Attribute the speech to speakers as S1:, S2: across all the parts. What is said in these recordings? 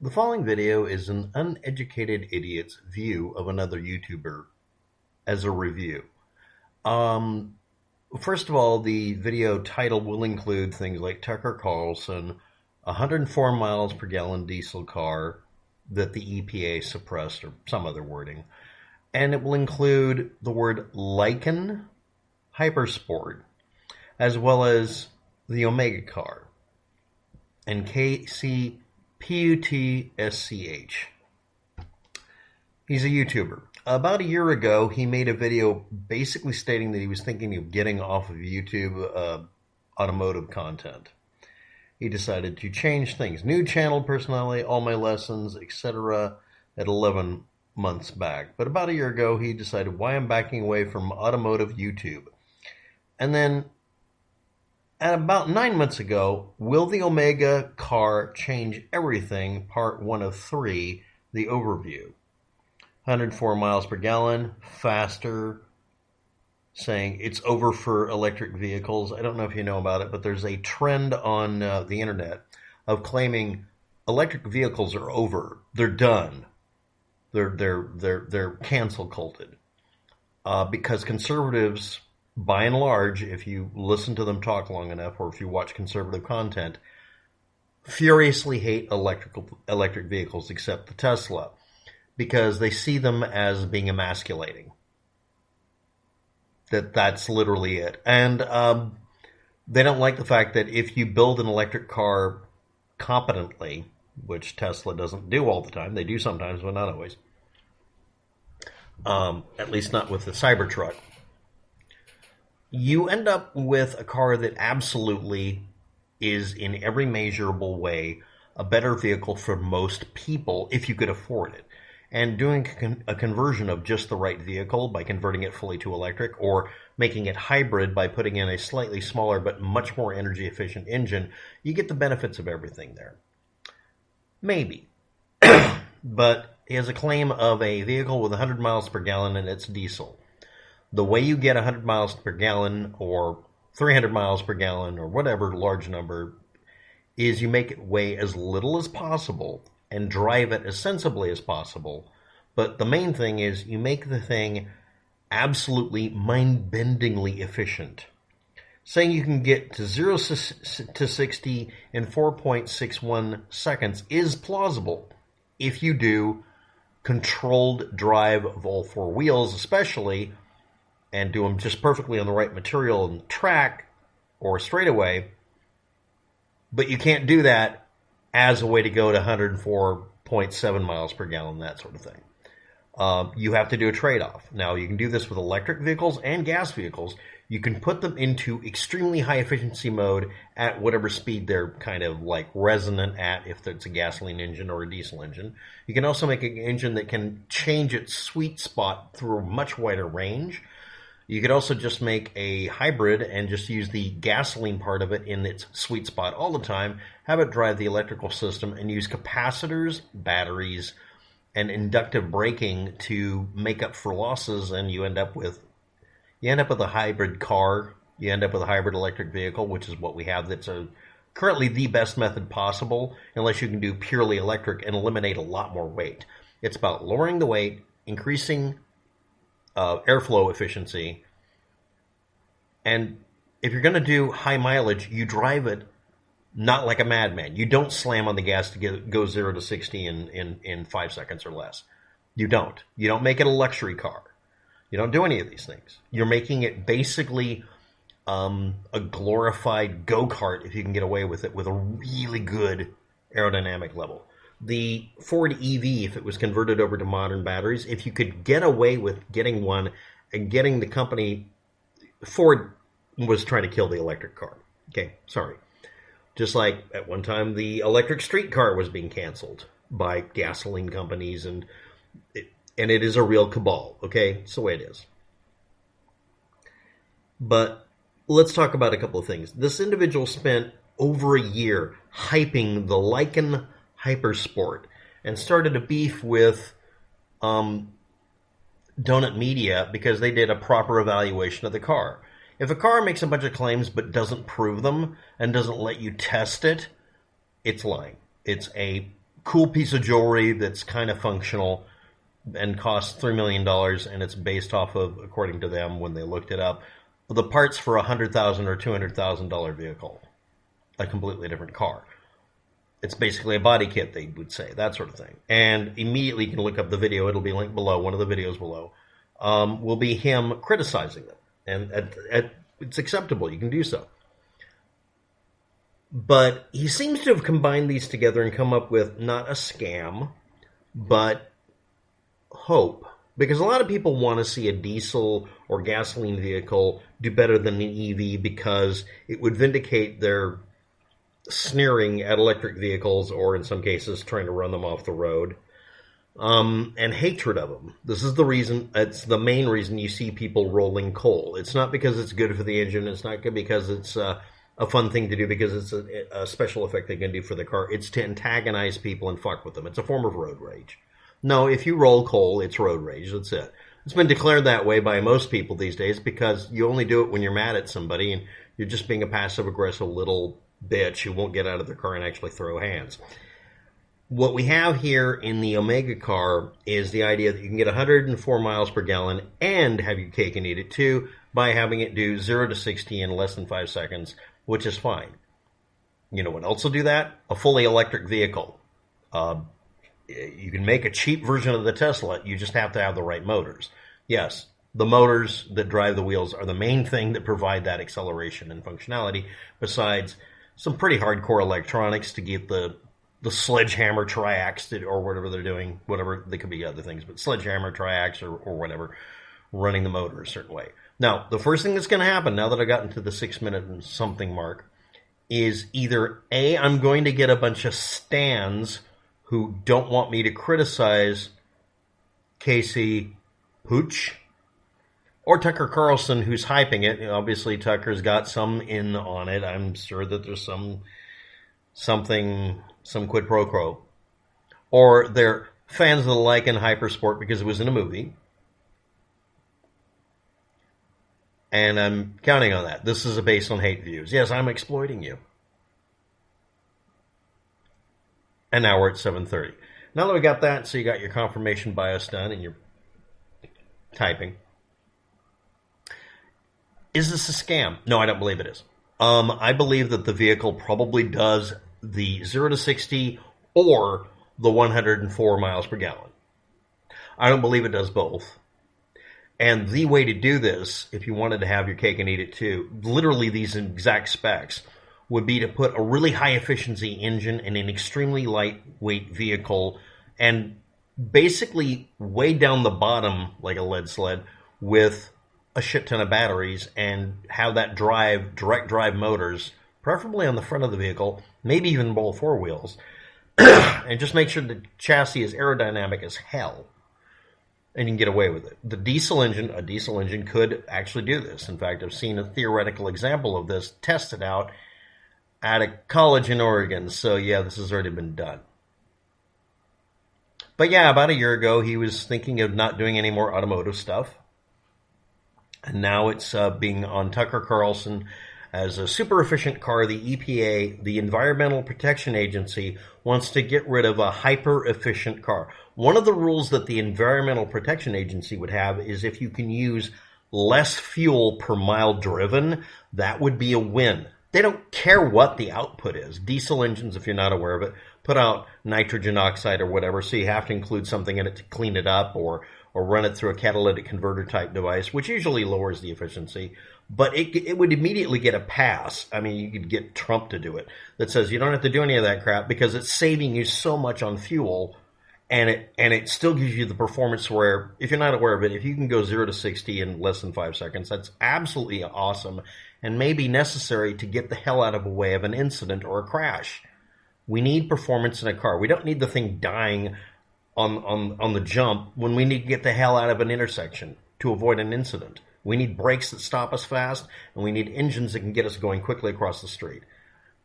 S1: The following video is an uneducated idiot's view of another YouTuber as a review. Um, First of all, the video title will include things like Tucker Carlson, 104 miles per gallon diesel car that the EPA suppressed, or some other wording. And it will include the word Lykan Hypersport, as well as the Omega car, and KCPUTSCH. He's a YouTuber. About a year ago, he made a video basically stating that he was thinking of getting off of YouTube automotive content. He decided to change things. New channel personality, all my lessons, etc. at 11 months back. But about a year ago, he decided, why I'm backing away from automotive YouTube. And then at about 9 months ago, will the Omega car change everything? Part 1 of 3, the overview. 104 miles per gallon, faster, saying it's over for electric vehicles. I don't know if you know about it, but there's a trend on the internet of claiming electric vehicles are over. They're done. They're cancel culted. Because conservatives, by and large, if you listen to them talk long enough, or if you watch conservative content, furiously hate electric vehicles, except the Tesla, because they see them as being emasculating. That's literally it. And they don't like the fact that if you build an electric car competently, which Tesla doesn't do all the time, they do sometimes, but not always, at least not with the Cybertruck, you end up with a car that absolutely is, in every measurable way, a better vehicle for most people if you could afford it. And doing a conversion of just the right vehicle by converting it fully to electric, or making it hybrid by putting in a slightly smaller but much more energy efficient engine, you get the benefits of everything there. Maybe. But he has a claim of a vehicle with 100 miles per gallon and it's diesel. The way you get 100 miles per gallon or 300 miles per gallon or whatever large number is you make it weigh as little as possible and drive it as sensibly as possible. But the main thing is you make the thing absolutely mind-bendingly efficient. Saying you can get to 0 to 60 in 4.61 seconds is plausible if you do controlled drive of all four wheels especially, and do them just perfectly on the right material and track or straightaway. But you can't do that as a way to go to 104.7 miles per gallon, that sort of thing. You have to do a trade-off. Now, you can do this with electric vehicles and gas vehicles. You can put them into extremely high efficiency mode at whatever speed they're kind of like resonant at, if it's a gasoline engine or a diesel engine. You can also make an engine that can change its sweet spot through a much wider range. You could also just make a hybrid and just use the gasoline part of it in its sweet spot all the time, have it drive the electrical system, and use capacitors, batteries, and inductive braking to make up for losses, and you end up with a hybrid car. You end up with a hybrid electric vehicle, which is what we have. That's currently the best method possible, unless you can do purely electric and eliminate a lot more weight. It's about lowering the weight, increasing airflow efficiency, and if you're going to do high mileage, you drive it not like a madman. You don't slam on the gas to go 0 to 60 in 5 seconds or less. You don't. You don't make it a luxury car. You don't do any of these things. You're making it basically a glorified go-kart, if you can get away with it, with a really good aerodynamic level. The Ford EV, if it was converted over to modern batteries, if you could get away with getting one and getting the company, Ford was trying to kill the electric car. Okay, sorry. Just like at one time the electric streetcar was being canceled by gasoline companies, and it is a real cabal. Okay, it's the way it is. But let's talk about a couple of things. This individual spent over a year hyping the Lykan Hypersport and started a beef with Donut Media because they did a proper evaluation of the car. If a car makes a bunch of claims but doesn't prove them and doesn't let you test it, it's lying. It's a cool piece of jewelry that's kind of functional and costs $3 million, and it's based off of, according to them when they looked it up, the parts for a $100,000 or $200,000 vehicle, a completely different car. It's basically a body kit, they would say, that sort of thing. And immediately you can look up the video. It'll be linked below, one of the videos below, will be him criticizing them. And it's acceptable. You can do so. But he seems to have combined these together and come up with not a scam, but hope. Because a lot of people want to see a diesel or gasoline vehicle do better than an EV because it would vindicate their sneering at electric vehicles, or in some cases trying to run them off the road, and hatred of them. This is the reason, it's the main reason you see people rolling coal. It's not because it's good for the engine, it's not good because it's a fun thing to do, because it's a special effect they can do for the car. It's to antagonize people and fuck with them. It's a form of road rage. No, if you roll coal, it's road rage, that's it. It's been declared that way by most people these days because you only do it when you're mad at somebody and you're just being a passive-aggressive little bitch who won't get out of their car and actually throw hands. What we have here in the Omega car is the idea that you can get 104 miles per gallon and have your cake and eat it too by having it do 0 to 60 in less than 5 seconds, which is fine. You know what else will do that? A fully electric vehicle. You can make a cheap version of the Tesla. You just have to have the right motors. Yes, the motors that drive the wheels are the main thing that provide that acceleration and functionality, besides some pretty hardcore electronics to get the sledgehammer triacs or whatever they're doing, whatever, they could be other things, but sledgehammer triacs or whatever, running the motor a certain way. Now, the first thing that's going to happen, now that I've gotten to the 6 minute and something mark, is either A, I'm going to get a bunch of stans who don't want me to criticize Casey Putsch, or Tucker Carlson, who's hyping it. Obviously, Tucker's got some in on it. I'm sure that there's some quid pro quo. Or they're fans of the Lykan Hypersport because it was in a movie. And I'm counting on that. This is based on hate views. Yes, I'm exploiting you. And now we're at 7:30. Now that we got that, so you got your confirmation bias done and you're typing. Is this a scam? No, I don't believe it is. I believe that the vehicle probably does the 0 to 60 or the 104 miles per gallon. I don't believe it does both. And the way to do this, if you wanted to have your cake and eat it too, literally these exact specs, would be to put a really high efficiency engine in an extremely lightweight vehicle and basically way down the bottom like a lead sled with a shit ton of batteries and have that direct drive motors, preferably on the front of the vehicle, maybe even both four wheels, and just make sure the chassis is aerodynamic as hell. And you can get away with it. A diesel engine could actually do this. In fact, I've seen a theoretical example of this tested out at a college in Oregon. So yeah, this has already been done. But yeah, about a year ago, he was thinking of not doing any more automotive stuff. And now it's being on Tucker Carlson as a super efficient car. The EPA, the Environmental Protection Agency, wants to get rid of a hyper efficient car. One of the rules that the Environmental Protection Agency would have is if you can use less fuel per mile driven, that would be a win. They don't care what the output is. Diesel engines, if you're not aware of it, put out nitrogen oxide or whatever, so you have to include something in it to clean it up or run it through a catalytic converter type device, which usually lowers the efficiency. But it would immediately get a pass. I mean, you could get Trump to do it, that says you don't have to do any of that crap because it's saving you so much on fuel, and it still gives you the performance where, if you're not aware of it, if you can go 0 to 60 in less than 5 seconds, that's absolutely awesome and may be necessary to get the hell out of a way of an incident or a crash. We need performance in a car. We don't need the thing dying on the jump when we need to get the hell out of an intersection to avoid an incident. We need brakes that stop us fast, and we need engines that can get us going quickly across the street.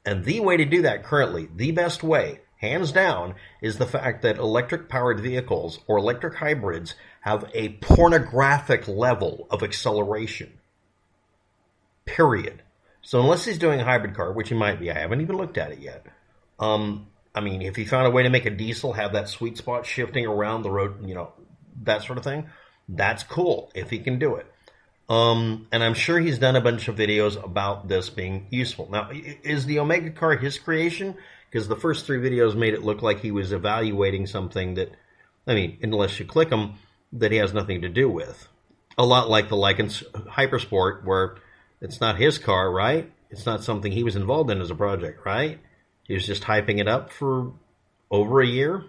S1: And the way to do that currently, the best way, hands down, is the fact that electric-powered vehicles or electric hybrids have a pornographic level of acceleration. Period. So unless he's doing a hybrid car, which he might be, I haven't even looked at it yet, I mean, if he found a way to make a diesel have that sweet spot shifting around the road, that sort of thing, that's cool if he can do it. And I'm sure he's done a bunch of videos about this being useful. Now, is the Omega car his creation? Because the first 3 videos made it look like he was evaluating something that, I mean, unless you click them, that he has nothing to do with. A lot like the Lykan Hypersport, where it's not his car, right? It's not something he was involved in as a project, right? He was just hyping it up for over a year.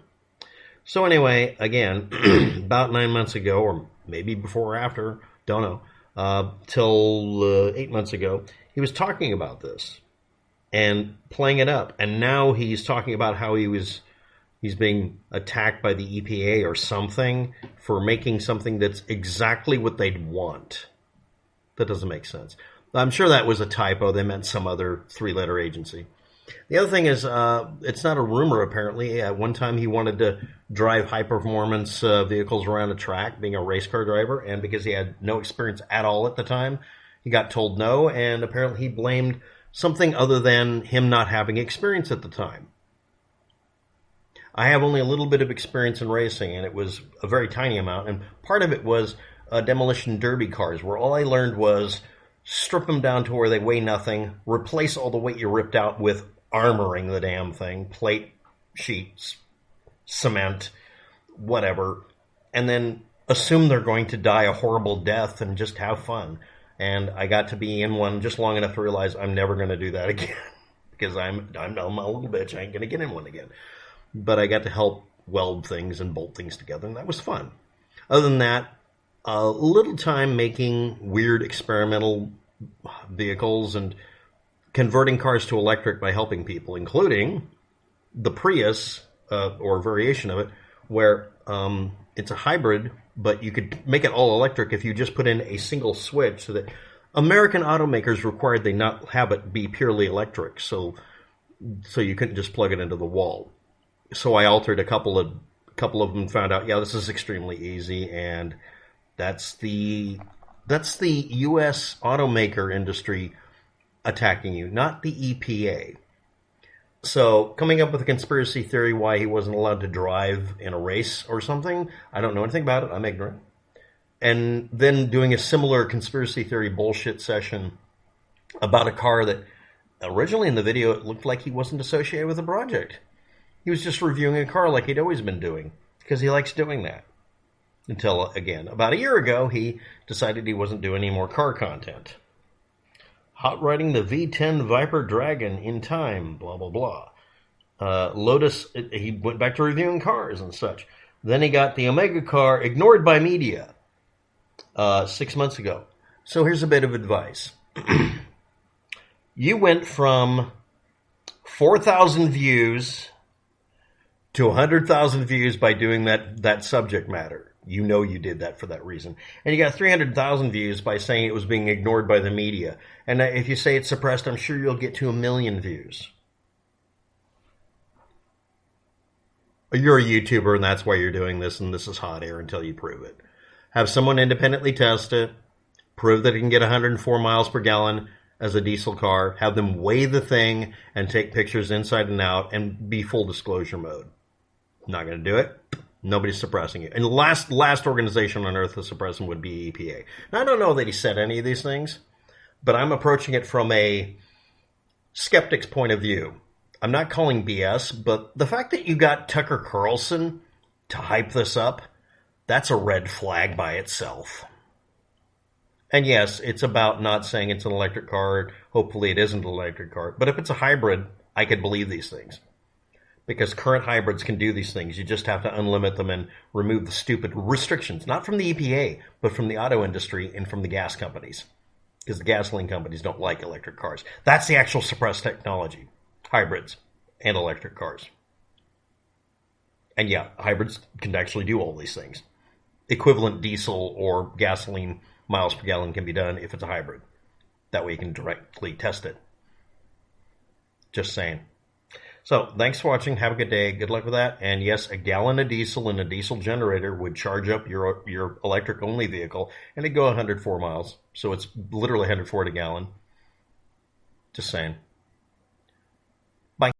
S1: So anyway, again, about 9 months ago, or maybe before or after, don't know, till 8 months ago, he was talking about this and playing it up. And now he's talking about how he's being attacked by the EPA or something for making something that's exactly what they'd want. That doesn't make sense. I'm sure that was a typo. They meant some other 3-letter agency. The other thing is, it's not a rumor, apparently. At one time, he wanted to drive high-performance vehicles around a track, being a race car driver, and because he had no experience at all at the time, he got told no, and apparently he blamed something other than him not having experience at the time. I have only a little bit of experience in racing, and it was a very tiny amount, and part of it was demolition derby cars, where all I learned was strip them down to where they weigh nothing, replace all the weight you ripped out with armoring the damn thing, plate, sheets, cement, whatever, and then assume they're going to die a horrible death and just have fun. And I got to be in one just long enough to realize I'm never going to do that again because I'm a little bitch. I ain't going to get in one again. But I got to help weld things and bolt things together, and that was fun. Other than that, a little time making weird experimental vehicles and converting cars to electric by helping people, including the Prius, or a variation of it, where it's a hybrid, but you could make it all electric if you just put in a single switch. So that American automakers required they not have it be purely electric, so you couldn't just plug it into the wall. So I altered a couple of them and found out, yeah, this is extremely easy, and that's the U.S. automaker industry attacking you, not the EPA. So coming up with a conspiracy theory why he wasn't allowed to drive in a race or something, I don't know anything about it. I'm ignorant. And then doing a similar conspiracy theory bullshit session about a car that originally in the video it looked like he wasn't associated with the project. He was just reviewing a car like he'd always been doing because he likes doing that. Until, again, about a year ago, he decided he wasn't doing any more car content. Hot riding the V10 Viper Dragon in time, blah, blah, blah. Lotus, he went back to reviewing cars and such. Then he got the Omega car ignored by media 6 months ago. So here's a bit of advice. You went from 4,000 views to 100,000 views by doing that subject matter. You know you did that for that reason. And you got 300,000 views by saying it was being ignored by the media. And if you say it's suppressed, I'm sure you'll get to 1 million views. You're a YouTuber and that's why you're doing this, and this is hot air until you prove it. Have someone independently test it, prove that it can get 104 miles per gallon as a diesel car, have them weigh the thing and take pictures inside and out and be full disclosure mode. Not going to do it. Nobody's suppressing it. And the last organization on earth to suppress them would be EPA. Now, I don't know that he said any of these things, but I'm approaching it from a skeptic's point of view. I'm not calling BS, but the fact that you got Tucker Carlson to hype this up, that's a red flag by itself. And yes, it's about not saying it's an electric car. Hopefully it isn't an electric car. But if it's a hybrid, I could believe these things. Because current hybrids can do these things. You just have to unlimit them and remove the stupid restrictions, not from the EPA, but from the auto industry and from the gas companies. Because the gasoline companies don't like electric cars. That's the actual suppressed technology. Hybrids and electric cars. And yeah, hybrids can actually do all these things. Equivalent diesel or gasoline miles per gallon can be done if it's a hybrid. That way you can directly test it. Just saying. So, thanks for watching. Have a good day. Good luck with that. And yes, a gallon of diesel in a diesel generator would charge up your electric-only vehicle, and it'd go 104 miles. So it's literally 104 a gallon. Just saying.